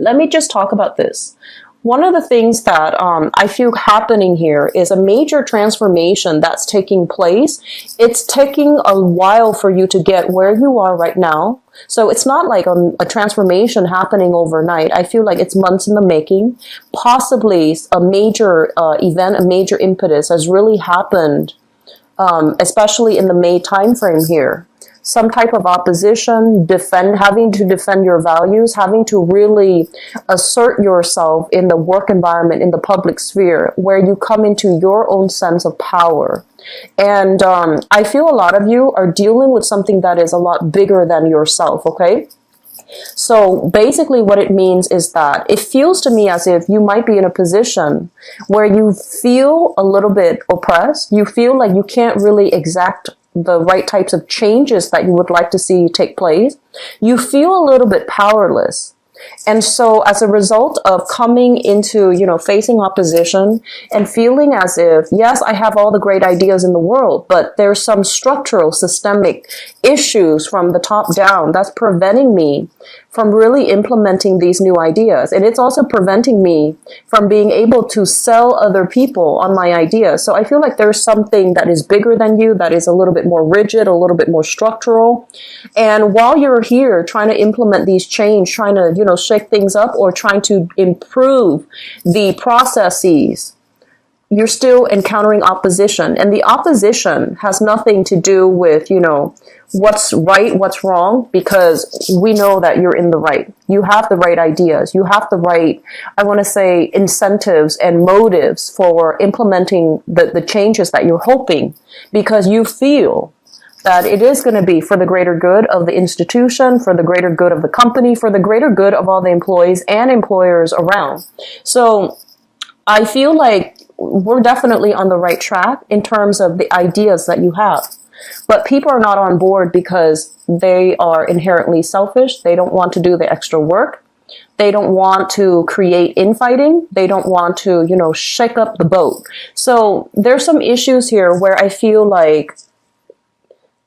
let me just talk about this. One of the things that I feel happening here is a major transformation that's taking place. It's taking a while for you to get where you are right now. So it's not like a transformation happening overnight. I feel like it's months in the making. Possibly a major event, a major impetus has really happened, especially in the May timeframe here. Some type of opposition, having to defend your values, having to really assert yourself in the work environment, in the public sphere, where you come into your own sense of power. And I feel a lot of you are dealing with something that is a lot bigger than yourself, okay? So basically what it means is that it feels to me as if you might be in a position where you feel a little bit oppressed. You feel like you can't really exact the right types of changes that you would like to see take place. You feel a little bit powerless. And so as a result of coming into, facing opposition and feeling as if, yes, I have all the great ideas in the world, but there's some structural, systemic issues from the top down that's preventing me from really implementing these new ideas. And it's also preventing me from being able to sell other people on my ideas. So I feel like there's something that is bigger than you, that is a little bit more rigid, a little bit more structural. And while you're here trying to implement these change, trying to, shake things up or trying to improve the processes, you're still encountering opposition. And the opposition has nothing to do with, what's right, what's wrong, because we know that you're in the right. You have the right ideas. You have the right, I want to say, incentives and motives for implementing the changes that you're hoping, because you feel that it is going to be for the greater good of the institution, for the greater good of the company, for the greater good of all the employees and employers around. So I feel like we're definitely on the right track in terms of the ideas that you have. But people are not on board because they are inherently selfish. They don't want to do the extra work. They don't want to create infighting. They don't want to, shake up the boat. So there's some issues here where I feel like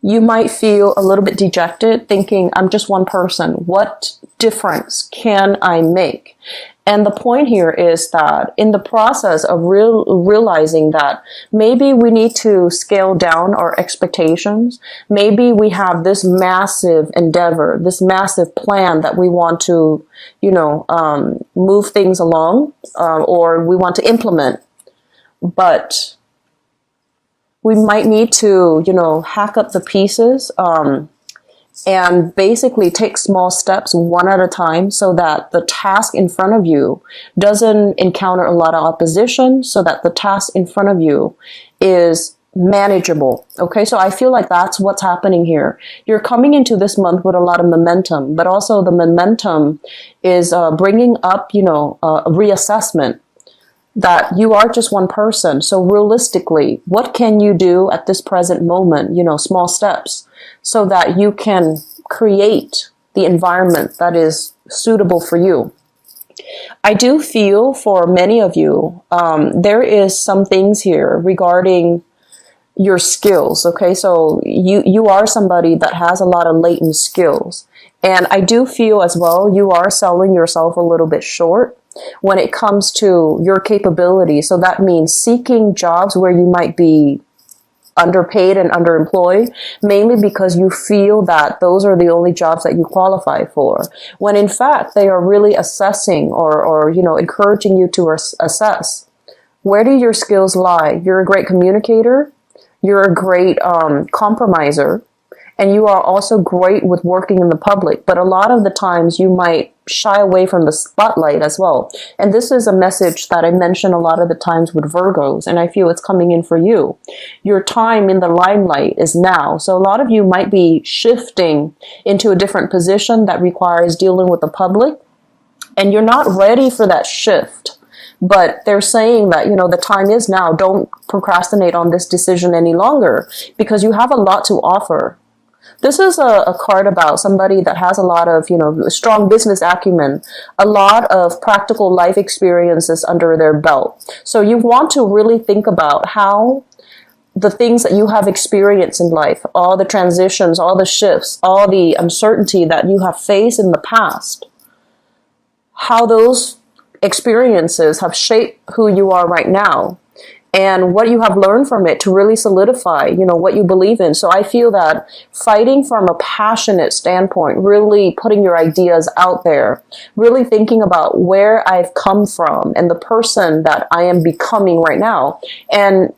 you might feel a little bit dejected, thinking, I'm just one person. What difference can I make? And the point here is that in the process of realizing that maybe we need to scale down our expectations, maybe we have this massive endeavor, this massive plan that we want to, move things along, or we want to implement, but we might need to, hack up the pieces, and basically take small steps one at a time so that the task in front of you doesn't encounter a lot of opposition, so that the task in front of you is manageable. Okay, so I feel like that's what's happening here. You're coming into this month with a lot of momentum, but also the momentum is bringing up, a reassessment that you are just one person. So realistically, what can you do at this present moment, small steps, so that you can create the environment that is suitable for you. I do feel for many of you, there is some things here regarding your skills. Okay, so you are somebody that has a lot of latent skills. And I do feel as well, you are selling yourself a little bit short when it comes to your capability. So that means seeking jobs where you might be underpaid and underemployed, mainly because you feel that those are the only jobs that you qualify for, when in fact they are really assessing or encouraging you to assess, where do your skills lie? You're a great communicator, you're a great compromiser, and you are also great with working in the public, but a lot of the times you might shy away from the spotlight as well. And this is a message that I mention a lot of the times with Virgos, and I feel it's coming in for you. Your time in the limelight is now. So a lot of you might be shifting into a different position that requires dealing with the public, and you're not ready for that shift. But they're saying that, the time is now. Don't procrastinate on this decision any longer, because you have a lot to offer. This is a card about somebody that has a lot of, strong business acumen, a lot of practical life experiences under their belt. So you want to really think about how the things that you have experienced in life, all the transitions, all the shifts, all the uncertainty that you have faced in the past, how those experiences have shaped who you are right now, and what you have learned from it to really solidify, what you believe in. So I feel that fighting from a passionate standpoint, really putting your ideas out there, really thinking about where I've come from and the person that I am becoming right now, and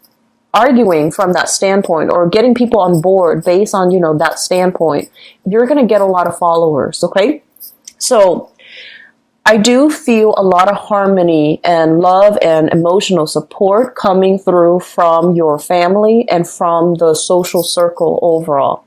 arguing from that standpoint, or getting people on board based on, that standpoint, you're going to get a lot of followers. Okay. So I do feel a lot of harmony and love and emotional support coming through from your family and from the social circle overall.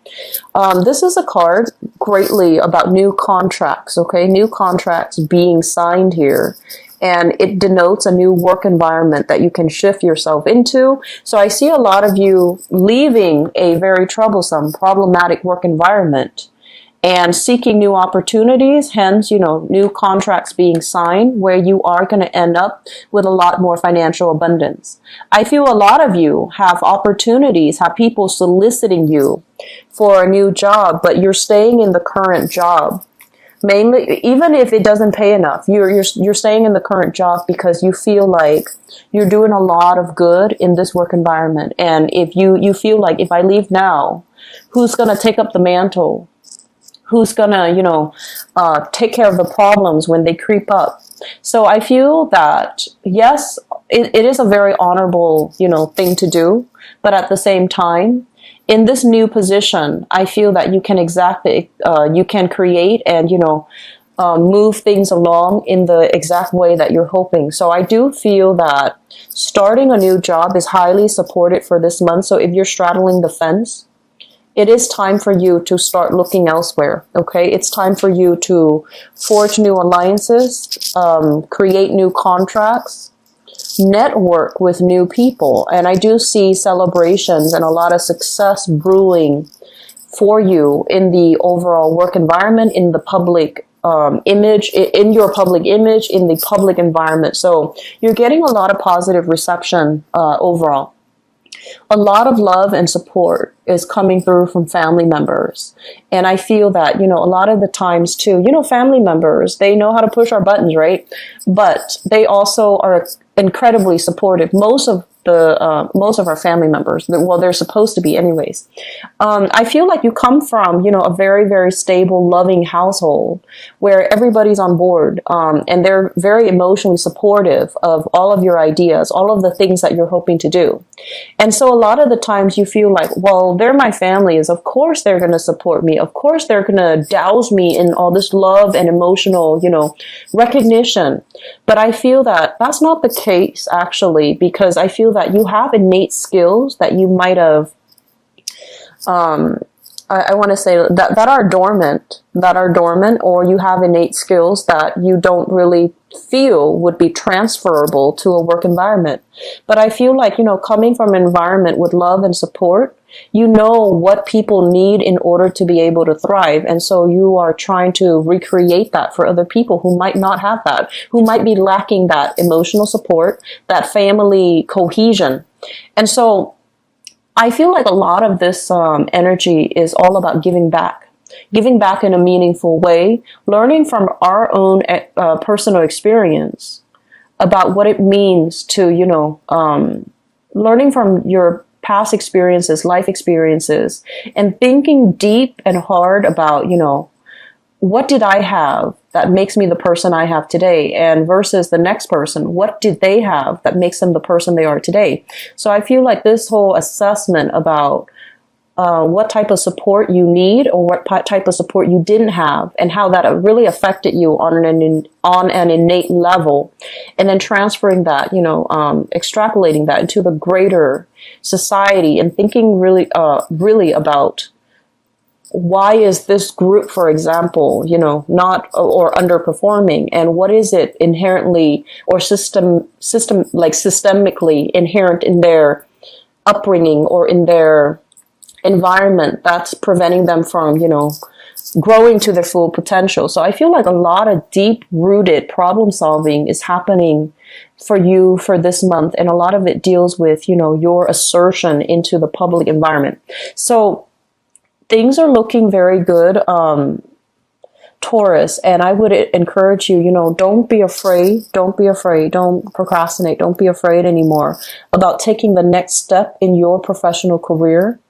This is a card greatly about new contracts, okay? New contracts being signed here. And it denotes a new work environment that you can shift yourself into. So I see a lot of you leaving a very troublesome, problematic work environment and seeking new opportunities, hence, new contracts being signed where you are going to end up with a lot more financial abundance. I feel a lot of you have opportunities, have people soliciting you for a new job, but you're staying in the current job. Mainly, even if it doesn't pay enough, you're staying in the current job because you feel like you're doing a lot of good in this work environment. And if you feel like, if I leave now, who's going to take up the mantle? Who's gonna, take care of the problems when they creep up? So I feel that, yes, it is a very honorable, thing to do. But at the same time, in this new position, I feel that you can you can create and, move things along in the exact way that you're hoping. So I do feel that starting a new job is highly supported for this month. So if you're straddling the fence, it is time for you to start looking elsewhere, okay? It's time for you to forge new alliances, create new contracts, network with new people. And I do see celebrations and a lot of success brewing for you in the overall work environment, in the public image, in your public image, in the public environment. So you're getting a lot of positive reception overall. A lot of love and support is coming through from family members. And I feel that, a lot of the times too, family members, they know how to push our buttons, right? But they also are incredibly supportive. Most of our family members, well, they're supposed to be anyways. I feel like you come from, a very, very stable, loving household where everybody's on board, and they're very emotionally supportive of all of your ideas, all of the things that you're hoping to do. And so a lot of the times you feel like, well, they're my family, is of course they're going to support me. Of course they're going to douse me in all this love and emotional, recognition. But I feel that that's not the case, actually, because I feel that you have innate skills that you might have, I want to say that are dormant, or you have innate skills that you don't really feel would be transferable to a work environment. But I feel like, coming from an environment with love and support, you know what people need in order to be able to thrive. And so you are trying to recreate that for other people who might not have that, who might be lacking that emotional support, that family cohesion. And so I feel like a lot of this energy is all about giving back in a meaningful way, learning from our own personal experience about what it means to, learning from your past experiences, life experiences, and thinking deep and hard about, what did I have that makes me the person I have today? And versus the next person, what did they have that makes them the person they are today? So I feel like this whole assessment about what type of support you need, or what type of support you didn't have, and how that really affected you on an innate level, and then transferring that, extrapolating that into the greater society, and thinking really about why is this group, for example, not or underperforming, and what is it inherently or systemically inherent in their upbringing or in their environment that's preventing them from, growing to their full potential. So I feel like a lot of deep-rooted problem solving is happening for you for this month, and a lot of it deals with, your assertion into the public environment. So things are looking very good. Taurus, and I would encourage you, don't be afraid, don't procrastinate, don't be afraid anymore about taking the next step in your professional career.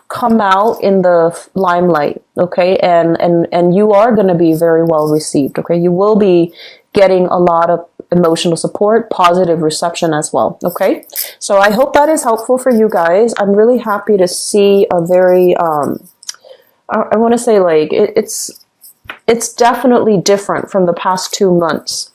Come out in the limelight, okay? And you are going to be very well received, okay? You will be getting a lot of emotional support, positive reception as well, okay? So I hope that is helpful for you guys. I'm really happy to see a very, I want to say, like, it's definitely different from the past 2 months.